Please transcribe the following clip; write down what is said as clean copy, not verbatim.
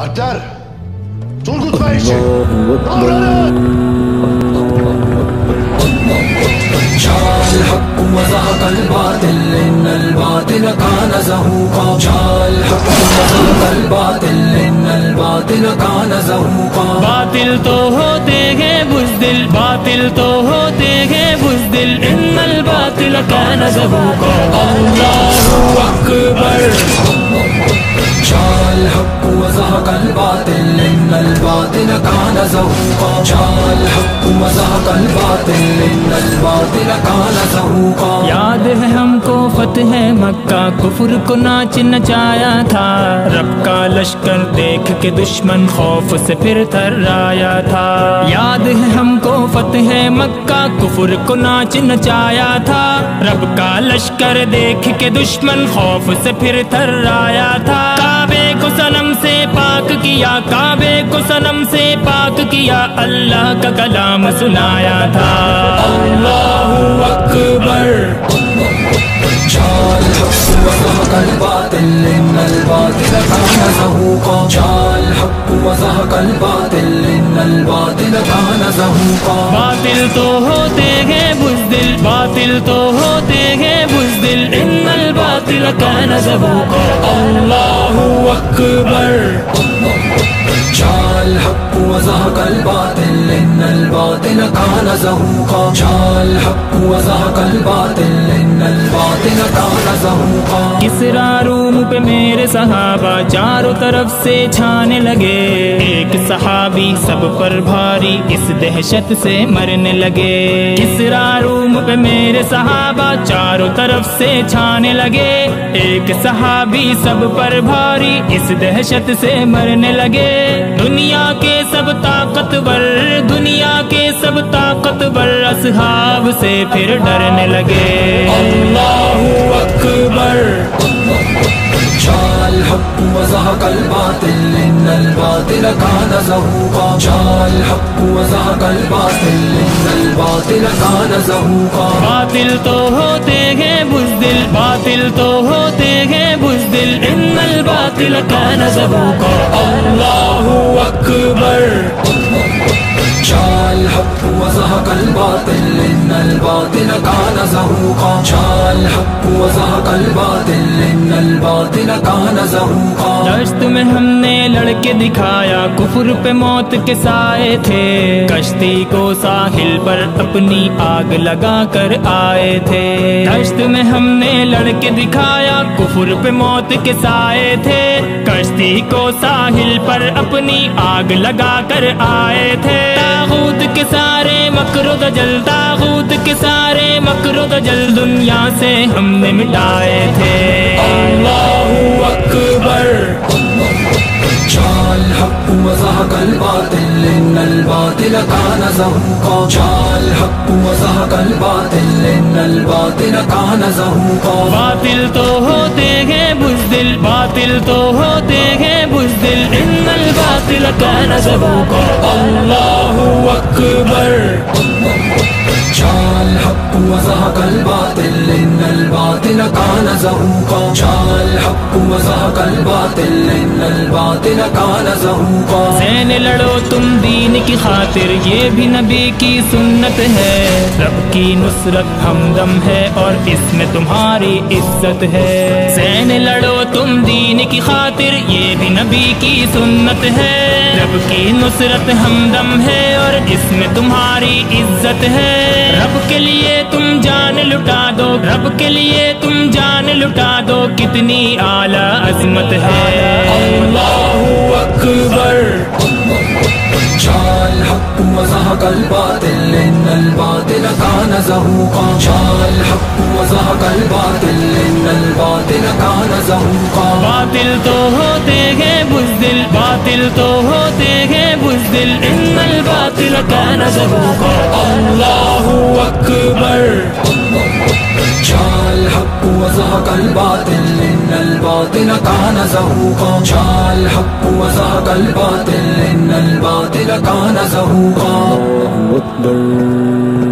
Altar! Turgut Beyci! جاء الحق وزهق الباطل إن الباطل كان زهوقا جاء الحق وزهق الباطل إن الباطل كان زهوقا باطل تو ہوتے ہیں بزدل باطل تو ہوتے ہیں بزدل ان الباطل كان زهوقا الله أكبر جاء الحق وزهق الباطل إن الباطل كان زهوقا جاء الحق وزهق الباطل إن الباطل كان زهوقا یاد ہے ہم کو فتح مکہ کفر کو ناچ نچایا تھا رب کا لشکر دیکھ کے دشمن خوف سے پھر تھرایا تھا یاد ہے ہم کو فتح مکہ کفر کو ناچ نچایا تھا رب کا لشکر دیکھ کے دشمن خوف سے پھر تھرایا تھا کعبے کو صنم سے پاک کیا کعبے کو صنم سے پاک کیا اللہ کا کلام سنایا تھا اللہ اکبر جاء الحق وزهق الباطل إن الباطل كان زهوقا جاء الحق وزهق الباطل إن الباطل كان زهوقا باطل تو ہوتے ہیں بزدل باطل تو ہوتے ہیں بزدل ان الباطل كان زهوقا الله أكبر جاء الحق وزهق الباطل إن الباطل كان زهوقا جاء الحق وزهق الباطل إن الباطل كان زهوقا کسرا روم پہ میرے صحابہ چاروں طرف سے چھانے لگے ایک صحابی سب پر بھاری اس دہشت سے مرنے لگے کسرا روم پہ میرے صحابہ چاروں طرف سے چھانے لگے ایک صحابی سب پر بھاری اس دہشت سے مرنے لگے دنیا کے سب طاقتور دنیا کے سب طاقتور اصحاب سے پھر ڈرنے لگے اللہ اکبر جاء الحق وزهق الباطل إن الباطل كان زهوقا جاء الحق وزهق الباطل إن الباطل كان زهوقا باطل تو ہوتے ہیں بزدل باطل تو ہوتے ہیں بزدل ان الباطل كان زهوقا الله أكبر جاء الحق وزهق الباطل إن الباطل كان زهوقا جاء الحق وزهق الباطل إن الباطل كان زهوقا دشت میں ہم نے لڑکے دکھایا کفر پہ موت کے سائے تھے کشتی کو ساحل پر اپنی آگ لگا کر آئے تھے دشت میں ہم نے لڑکے دکھایا کفر پہ موت کے سائے تھے کشتی کو ساحل پر اپنی آگ لگا کر آئے تھے طاغوت کے سارے مکر و دجل طاغوت کے سارے مکر و دجل دنیا سے ہم نے مٹائے تھے اللہ اکبر جاء الحق وزهق الباطل إن الباطل كان زهوقا جاء الحق وزهق الباطل إن الباطل كان زهوقا باطل تو ہوتے ہیں بزدل باطل تو ہوتے ہیں بزدل ان الباطل كان زهوقا الله أكبر جاء الحق وزهق الباطل إن الباطل كان زهوقا جاء الحق وزهق الباطل إن الباطل كان زهوقا زین لڑو تم دین کی خاطر یہ بھی نبی کی سنت ہے رب کی نصرت ہمدم ہے اور اس میں تمہاری عزت ہے زین لڑو تم دین کی خاطر یہ بھی نبی کی سنت ہے رب کی نصرت ہمدم ہے اور اس میں تمہاری عزت ہے رب کے لیے تم جان لٹا دو رب کے لیے تم جان لٹا دو کتنی اعلیٰ عظمت ہے اللہ اکبر جاء الحق وزهق الباطل إن الباطل كان زهوقا جاء الحق وزهق الباطل إن الباطل كان زهوقا باطل تو ہوتے ہیں بزدل باطل تو ہوتے ہیں بزدل ان الباطل كان زهوقا الله أكبر جاء الحق وزهق الباطل إن الباطل كان زهوقا جاء الحق وزهق الباطل إن الباطل كان زهوقا الله أكبر